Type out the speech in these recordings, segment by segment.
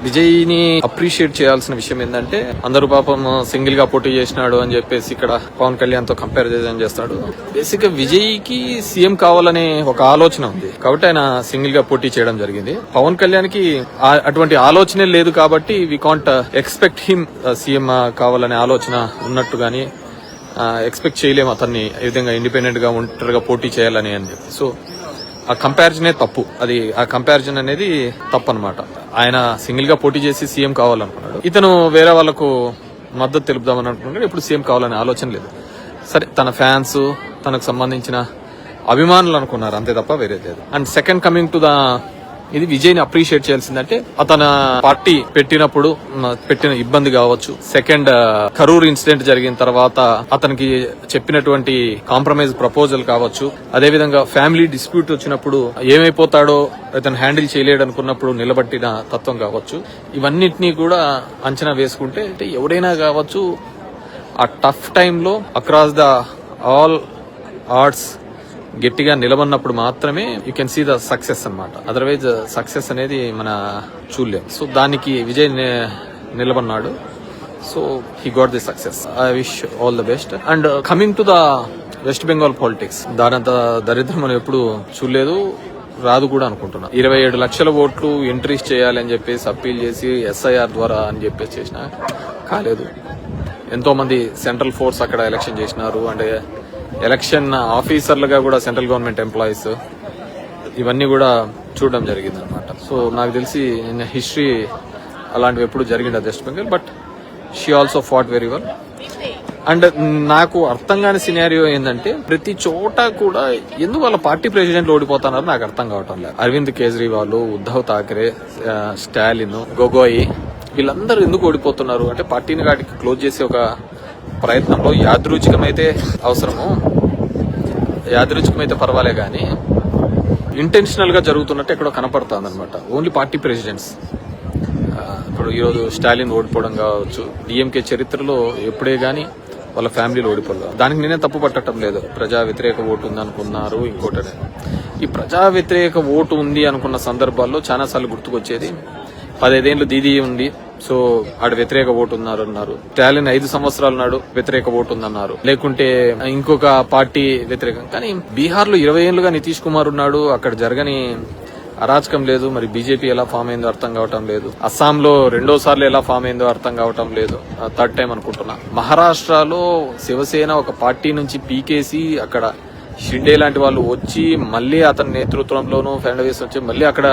విజయ్ని appreciate చేయాల్సిన విషయం ఏంటంటే అందరూ పాపం సింగిల్ గా పోటీ చేసినాడు అని చెప్పేసి ఇక్కడ పవన్ కళ్యాణ్ తో కంపేర్ చేస్తాడు. బేసిక్ గా విజయ్ కి సీఎం కావాలనే ఒక ఆలోచన ఉంది కాబట్టి ఆయన సింగిల్ గా పోటీ చేయడం జరిగింది. పవన్ కళ్యాణ్ కి అటువంటి ఆలోచనే లేదు కాబట్టి we can't expect him CM కావాలనే ఆలోచన ఉన్నట్టు గానీ ఎక్స్పెక్ట్ చేయలేము అతన్ని ఈ విధంగా ఇండిపెండెంట్ గా ఒంటరిగా పోటీ చేయాలని అని చెప్పి. సో ఆ కంపారిజనే తప్పు. ఆ కంపారిజన్ అనేది తప్పు అనమాట. ఆయన సింగిల్ గా పోటీ చేసి సీఎం కావాలనుకున్నాడు. ఇతను వేరే వాళ్ళకు మద్దతు తెలుపుదామని అనుకున్నాడు. ఇప్పుడు సీఎం కావాలనే ఆలోచన లేదు. సరే, తన ఫ్యాన్స్, తనకు సంబంధించిన అభిమానులు అనుకున్నారు అంతే తప్ప వేరే లేదు. అండ్ సెకండ్ కమింగ్ టు ఇది విజయ్ ని అప్రిషియేట్ చేయాల్సిందంటే అతను పార్టీ పెట్టిన ఇబ్బంది కావచ్చు. సెకండ్ కరూర్ ఇన్సిడెంట్ జరిగిన తర్వాత అతనికి చెప్పినటువంటి కాంప్రమైజ్ ప్రపోజల్ కావచ్చు. అదేవిధంగా ఫ్యామిలీ డిస్ప్యూట్ వచ్చినప్పుడు ఏమైపోతాడో అతను హ్యాండిల్ చేయలేడు అనుకున్నప్పుడు నిలబట్టిన తత్వం కావచ్చు. ఇవన్నిటినీ కూడా అంచనా వేసుకుంటే అంటే ఎవడైనా కావచ్చు ఆ టఫ్ టైంలో అక్రాస్ ద ఆల్ ఆర్ట్స్ గట్టిగా నిలబడినప్పుడు మాత్రమే you can see the success అన్నమాట. అదర్వైజ్ సక్సెస్ అనేది మన చూడలేం. సో దానికి విజయ్ నిలబడినాడు. So he got the success. I wish all the best. And coming to the West Bengal politics, దానంత దరిద్రం మనం ఎప్పుడు చూడలేదు, రాదు కూడా అనుకుంటున్నా. 27 లక్షల ఓట్లు ఎంట్రీస్ చేయాలి అని చెప్పేసి అప్పీల్ చేసి ఎస్ఐఆర్ ద్వారా అని చెప్పేసి చేసిన కాలేదు. ఎంతో మంది సెంట్రల్ ఫోర్స్ అక్కడ ఎలక్షన్ చేసినారు. అంటే ఎలక్షన్ ఆఫీసర్లుగా కూడా సెంట్రల్ గవర్నమెంట్ ఎంప్లాయీస్ ఇవన్నీ కూడా చూడడం జరిగింది అనమాట. సో నాకు తెలిసి హిస్టరీ అలాంటివి ఎప్పుడు జరిగింది West Bengal. But she also fought very well. And నాకు అర్థం కాని సినారియో ఏంటంటే ప్రతి చోట కూడా ఎందుకు వాళ్ళ పార్టీ ప్రెసిడెంట్ ఓడిపోతున్నారో నాకు అర్థం కావటం లేదు. అరవింద్ కేజ్రీవాల్, ఉద్దవ్ ఠాక్రే, స్టాలిన్, గొగోయ్ వీళ్ళందరూ ఎందుకు ఓడిపోతున్నారు అంటే పార్టీని వాటికి క్లోజ్ చేసే ఒక ప్రయత్నంలో యాదృచ్ఛికమైతే అవసరము, యాదృచ్ఛికమైతే పర్వాలే గానీ ఇంటెన్షనల్ గా జరుగుతున్నట్టు ఎక్కడో కనపడుతుంది అనమాట. Only party presidents. ఇప్పుడు ఈరోజు స్టాలిన్ ఓడిపోవడం కావచ్చు, డిఎంకే చరిత్రలో ఎప్పుడే గానీ వాళ్ళ ఫ్యామిలీలో ఓడిపోలేదు. దానికి నేనే తప్పు పట్టడం లేదు. ప్రజా వ్యతిరేక ఓటు ఉంది అనుకున్నారు. ఇంకోటి ఈ ప్రజా వ్యతిరేక ఓటు ఉంది అనుకున్న సందర్భాల్లో చాలా సార్లు గుర్తుకొచ్చేది 15 ఏళ్లు దీదీ ఉంది, సో ఆడ వ్యతిరేక ఓటు ఉన్నారు. స్టాలిన్ 5 సంవత్సరాలు నాడు వ్యతిరేక ఓటు ఉందన్నారు. లేకుంటే ఇంకొక పార్టీ వ్యతిరేకం. కానీ బీహార్ లో 20 ఏళ్లుగా నితీష్ కుమార్ ఉన్నాడు. అక్కడ జరగని అరాచకం లేదు. మరి బీజేపీ ఎలా ఫామ్ అయిందో అర్థం కావటం లేదు. అస్సాంలో 2వ సార్లు ఎలా ఫామ్ అయిందో అర్థం కావటం లేదు. థర్డ్ టైం అనుకుంటున్నా. మహారాష్ట్రలో శివసేన ఒక పార్టీ నుంచి పీకేసి అక్కడ షిండే లాంటి వాళ్ళు వచ్చి మళ్ళీ అతని నేతృత్వంలోనూ ఫెడరేషన్ వచ్చి మళ్ళీ అక్కడ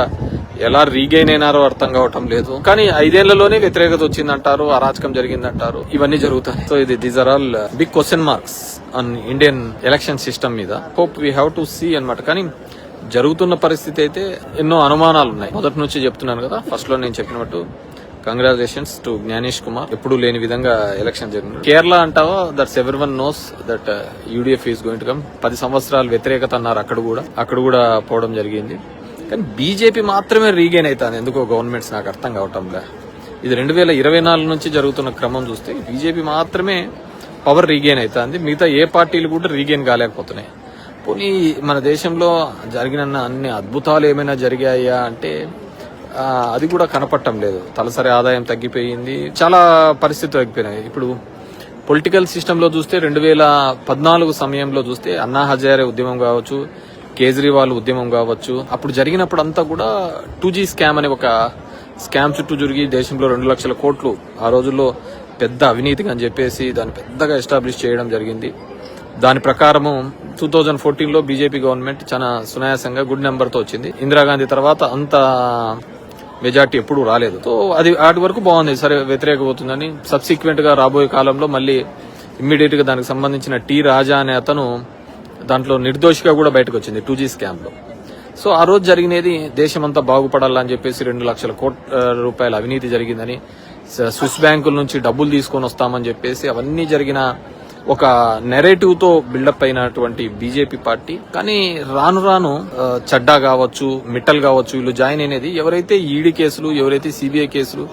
ఎలా రీగైన్ అయినారో అర్థం కావటం లేదు. కానీ 5 ఏళ్లలోనే వ్యతిరేకత వచ్చిందంటారు, అరాచకం జరిగిందంటారు. ఇవన్నీ జరుగుతాయి. So these are all big question marks on Indian election system మీద. Hope we have to see అన్నమాట. కానీ జరుగుతున్న పరిస్థితి అయితే ఎన్నో అనుమానాలు ఉన్నాయి. మొదటి నుంచి చెప్తున్నాను కదా, ఫస్ట్ లో నేను చెప్పినట్టు కంగ్రాచులేషన్స్ టు జ్ఞానేష్ కుమార్. ఎప్పుడు లేని విధంగా ఎలక్షన్ జరిగింది. కేరళ అంటావా, that's everyone knows that UDF is going to come. 10 సంవత్సరాలు వ్యతిరేకత అన్నారు. అక్కడ కూడా పోవడం జరిగింది. కానీ బీజేపీ మాత్రమే రీగైన్ అవుతుంది. ఎందుకో గవర్నమెంట్స్ నాకు అర్థం కావటం లే. ఇది 2024 నుంచి జరుగుతున్న క్రమం చూస్తే బీజేపీ మాత్రమే పవర్ రీగైన్ అవుతుంది. మిగతా ఏ పార్టీలు కూడా రీగైన్ కాలేకపోతున్నాయి. పోనీ మన దేశంలో జరిగిన అన్ని అద్భుతాలు ఏమైనా జరిగాయా అంటే అది కూడా కనపడటం లేదు. తలసరి ఆదాయం తగ్గిపోయింది, చాలా పరిస్థితులు తగ్గిపోయినాయి. ఇప్పుడు పొలిటికల్ సిస్టమ్ లో చూస్తే 2014 సమయంలో చూస్తే అన్నా హజారే ఉద్యమం కావచ్చు, కేజ్రీవాల్ ఉద్యమం కావచ్చు, అప్పుడు జరిగినప్పుడు అంతా కూడా 2G స్కామ్ అనే ఒక స్కామ్ చుట్టూ జరిగి దేశంలో 2 లక్షల కోట్లు ఆ రోజుల్లో పెద్ద అవినీతిగా అని చెప్పేసి దాన్ని పెద్దగా ఎస్టాబ్లిష్ చేయడం జరిగింది. దాని ప్రకారము 2014లో బీజేపీ గవర్నమెంట్ చాలా సునాయాసంగా గుడ్ నెంబర్ తో వచ్చింది. ఇందిరాగాంధీ తర్వాత అంత మెజార్టీ ఎప్పుడు రాలేదు. సో అది వాటి వరకు బాగుంది, సరే వ్యతిరేక పోతుందని. సబ్సిక్వెంట్ గా రాబోయే కాలంలో మళ్ళీ ఇమ్మీడియట్ గా దానికి సంబంధించిన టీ రాజా అనే అతను దాంట్లో నిర్దోషిగా కూడా బయటకు వచ్చింది 2G స్కామ్ లో. సో ఆ రోజు జరిగినది దేశమంతా బాగుపడాలని చెప్పేసి 2 లక్షల కోట్ల రూపాయల అవినీతి జరిగిందని, స్విస్ బ్యాంకుల నుంచి డబ్బులు తీసుకొని వస్తామని చెప్పేసి అవన్నీ జరిగిన ఒక నెరేటివ్ తో బిల్డప్ అయినటువంటి బీజేపీ పార్టీ. కానీ రాను రాను చడ్డా కావచ్చు, మిట్టల్ కావచ్చు, వీళ్ళు జాయిన్ అయినది ఎవరైతే ఈడీ కేసులు, ఎవరైతే సిబిఐ కేసులు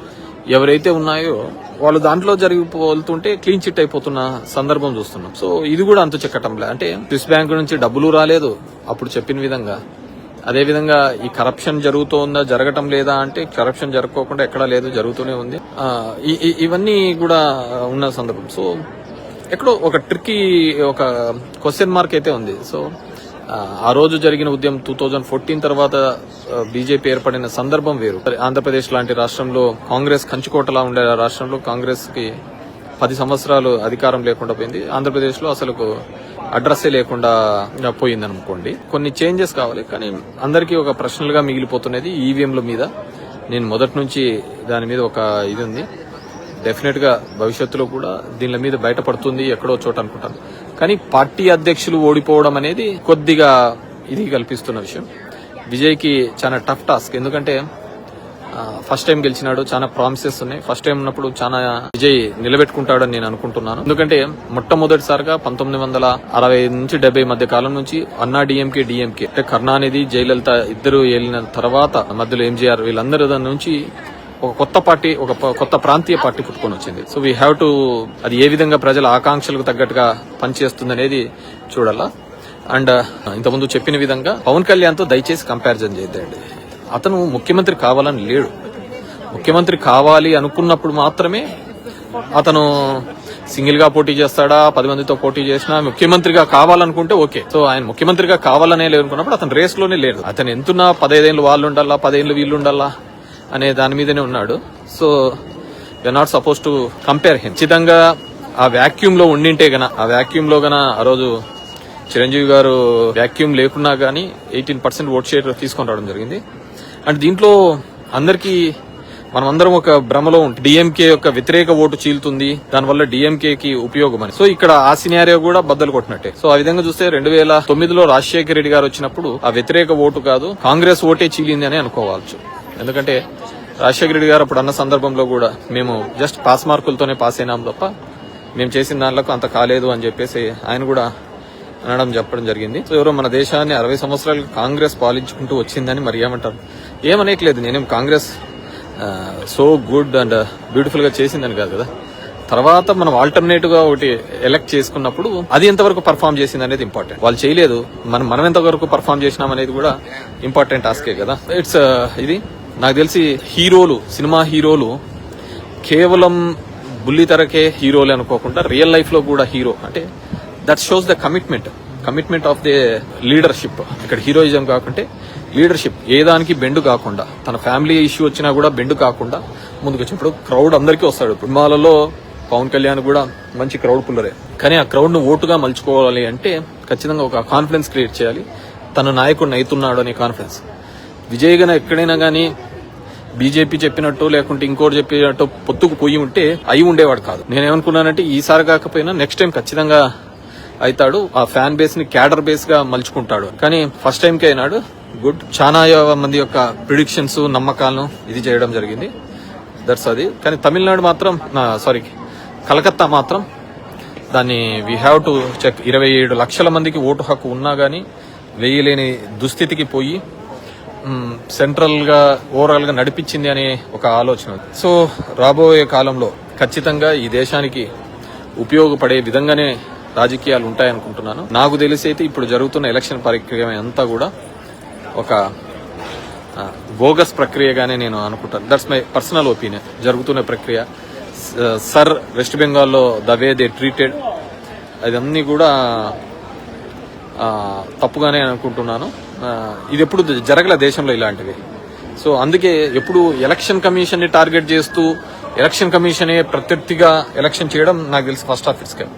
ఎవరైతే ఉన్నాయో వాళ్ళు దాంట్లో జరిగిపోతుంటే క్లీన్ చిట్ అయిపోతున్న సందర్భం చూస్తున్నాం. సో ఇది కూడా అంతు చెక్కటంలే. అంటే స్విస్ బ్యాంకు నుంచి డబ్బులు రాలేదు అప్పుడు చెప్పిన విధంగా, అదేవిధంగా ఈ కరప్షన్ జరుగుతోందా జరగటం లేదా అంటే కరప్షన్ జరగకోకుండా ఎక్కడా లేదు, జరుగుతూనే ఉంది. ఇవన్నీ కూడా ఉన్న సందర్భం. సో ఎక్కడో ఒక ట్రిక్కీ ఒక క్వశ్చన్ మార్క్ అయితే ఉంది. సో ఆ రోజు జరిగిన ఉద్యమం 2014 తర్వాత బీజేపీ ఏర్పడిన సందర్భం వేరు. ఆంధ్రప్రదేశ్ లాంటి రాష్ట్రంలో కాంగ్రెస్ కంచుకోటలా ఉండే రాష్ట్రంలో కాంగ్రెస్ కి 10 సంవత్సరాలు అధికారం లేకుండా పోయింది. ఆంధ్రప్రదేశ్ లో అసలు అడ్రస్సే లేకుండా పోయింది అనుకోండి. కొన్ని చేంజెస్ కావాలి, కానీ అందరికీ ఒక ప్రశ్నలుగా మిగిలిపోతున్నది ఈవీఎంల మీద. నేను మొదటి నుంచి దాని మీద ఒక ఇది ఉంది. డెఫినెట్ గా భవిష్యత్తులో కూడా దీని మీద బయటపడుతుంది ఎక్కడో చోట అనుకుంటాను. కానీ పార్టీ అధ్యక్షులు ఓడిపోవడం అనేది కొద్దిగా ఇది కల్పిస్తున్న విషయం. విజయ్కి చాలా టఫ్ టాస్క్. ఎందుకంటే ఫస్ట్ టైం గెలిచినాడు, చాలా ప్రామిసెస్ ఉన్నాయి. ఫస్ట్ టైం ఉన్నప్పుడు చాలా విజయ్ నిలబెట్టుకుంటాడని నేను అనుకుంటున్నాను. ఎందుకంటే మొట్టమొదటిసారిగా 1960 నుంచి 70 మధ్య కాలం నుంచి అన్నా డిఎంకే అంటే కరుణానిధి, జయలలిత ఇద్దరు ఏలిన తర్వాత మధ్యలో ఎంజీఆర్ వీళ్ళందరూ దాని నుంచి ఒక కొత్త పార్టీ, ఒక కొత్త ప్రాంతీయ పార్టీ పుట్టుకొని వచ్చింది. సో వీ హ్యావ్ టు అది ఏ విధంగా ప్రజల ఆకాంక్షలకు తగ్గట్టుగా పనిచేస్తుంది అనేది చూడాలా. అండ్ ఇంతకుముందు చెప్పిన విధంగా పవన్ కళ్యాణ్ తో దయచేసి కంపారిజన్ చేయద్దండి. అతను ముఖ్యమంత్రి కావాలని లేడు. ముఖ్యమంత్రి కావాలి అనుకున్నప్పుడు మాత్రమే అతను సింగిల్ గా పోటీ చేస్తాడా, 10 మందితో పోటీ చేసినా ముఖ్యమంత్రిగా కావాలనుకుంటే ఓకే. సో ఆయన ముఖ్యమంత్రిగా కావాలనే లేదనుకున్నప్పుడు అతను రేస్ లోనే లేడు. అతను ఎంతున్నా 15 ఏళ్ళు వాళ్ళు ఉండాలా, 10 ఏళ్ళు వీళ్ళు ఉండాలా అనే దాని మీదనే ఉన్నాడు. So we are not suppose to compare him. ఖచ్చితంగా ఆ వ్యాక్యూమ్ లో ఉండింటే గన, ఆ వ్యాక్యూమ్ లో గన ఆ రోజు చిరంజీవి గారు వ్యాక్యూమ్ లేకున్నా గానీ 18% ఓట్ షేర్ తీసుకొని రావడం జరిగింది. అండ్ దీంట్లో అందరికీ మనమందరం ఒక భ్రమలో ఉంటుంది, డిఎంకే యొక్క వ్యతిరేక ఓటు చీలుతుంది, దానివల్ల డిఎంకేకి ఉపయోగం అని. సో ఇక్కడ ఆ సినారియో కూడా బద్దలు కొట్టినట్టే. సో ఆ విధంగా చూస్తే 2009లో రాజశేఖర రెడ్డి గారు వచ్చినప్పుడు ఆ వ్యతిరేక ఓటు కాదు, కాంగ్రెస్ ఓటే చీలింది అని అనుకోవచ్చు. ఎందుకంటే రాజశేఖర రెడ్డి గారు అప్పుడు అన్న సందర్భంలో కూడా మేము జస్ట్ పాస్ మార్కులతోనే పాస్ అయినాం తప్ప మేము చేసిన దానిలో అంత కాలేదు అని చెప్పేసి ఆయన కూడా చెప్పడం జరిగింది. సో ఎవరో మన దేశాన్ని 60 సంవత్సరాలు కాంగ్రెస్ పాలించుకుంటూ వచ్చిందని మరి ఏమంటారు? ఏమనేయట్లేదు, నేనేం Congress so good and beautiful గా చేసిందని కాదు కదా. తర్వాత మనం ఆల్టర్నేటివ్ గా ఒకటి ఎలక్ట్ చేసుకున్నప్పుడు అది ఎంతవరకు పర్ఫామ్ చేసింది అనేది ఇంపార్టెంట్. వాళ్ళు చేయలేదు, మనం ఎంతవరకు పర్ఫామ్ చేసినాం అనేది కూడా ఇంపార్టెంట్ టాస్కే కదా. ఇట్స్ ఇది నాకు తెలిసి హీరోలు, సినిమా హీరోలు కేవలం బుల్లితెరకే హీరోలే అనుకోకుండా రియల్ లైఫ్ లో కూడా హీరో అంటే that shows the commitment of the leadership. ఇక్కడ హీరోయిజం కాకుంటే లీడర్షిప్, ఏ దానికి బెండు కాకుండా, తన ఫ్యామిలీ ఇష్యూ వచ్చినా కూడా బెండు కాకుండా ముందుకు వచ్చినప్పుడు క్రౌడ్ అందరికీ వస్తాడు. సినిమాలలో పవన్ కళ్యాణ్ కూడా మంచి క్రౌడ్ పుల్లరే, కానీ ఆ క్రౌడ్ ను ఓటుగా మలుచుకోవాలి అంటే ఖచ్చితంగా ఒక కాన్ఫిడెన్స్ క్రియేట్ చేయాలి. తన నాయకుడిని అవుతున్నాడు అనే కాన్ఫిడెన్స్. విజయ్ గన ఎక్కడైనా గానీ బీజేపీ చెప్పినట్టు లేకుంటే ఇంకోటి చెప్పినట్టు పొత్తుకు పోయి ఉంటే అయి ఉండేవాడు కాదు. నేనేమనుకున్నానంటే ఈసారి కాకపోయినా నెక్స్ట్ టైం ఖచ్చితంగా అవుతాడు, ఆ ఫ్యాన్ బేస్ ని క్యాడర్ బేస్ గా మలుచుకుంటాడు. కానీ ఫస్ట్ టైం కి అయినాడు. గుడ్. చాలా మంది యొక్క ప్రిడిక్షన్స్, నమ్మకాలను ఇది చేయడం జరిగింది. దట్స్ అది. కానీ తమిళనాడు మాత్రం కలకత్తా మాత్రం దాన్ని వీ హ్యావ్ టు చెక్. 27 లక్షల మందికి ఓటు హక్కు ఉన్నా గానీ వేయలేని దుస్థితికి పోయి సెంట్రల్ గా ఓవరాల్ గా నడిపించింది అనే ఒక ఆలోచన. సో రాబోయే కాలంలో ఖచ్చితంగా ఈ దేశానికి ఉపయోగపడే విధంగానే రాజకీయాలు ఉంటాయనుకుంటున్నాను. నాకు తెలిసి అయితే ఇప్పుడు జరుగుతున్న ఎలక్షన్ ప్రక్రియ అంతా కూడా ఒక బోగస్ ప్రక్రియగానే నేను అనుకుంటాను. That's my personal opinion. జరుగుతున్న ప్రక్రియ సర్ వెస్ట్ బెంగాల్లో ద వే దే ట్రీటెడ్ అదన్నీ కూడా తప్పుగానే అనుకుంటున్నాను. ఇది ఎప్పుడు జరగల దేశంలో ఇలాంటివి. సో అందుకే ఎప్పుడు ఎలక్షన్ కమిషన్ ని టార్గెట్ చేస్తూ ఎలక్షన్ కమిషనే ప్రత్యర్థిగా ఎలక్షన్ చేయడం నాకు తెలిసి ఫస్ట్ ఆఫ్ ఇట్స్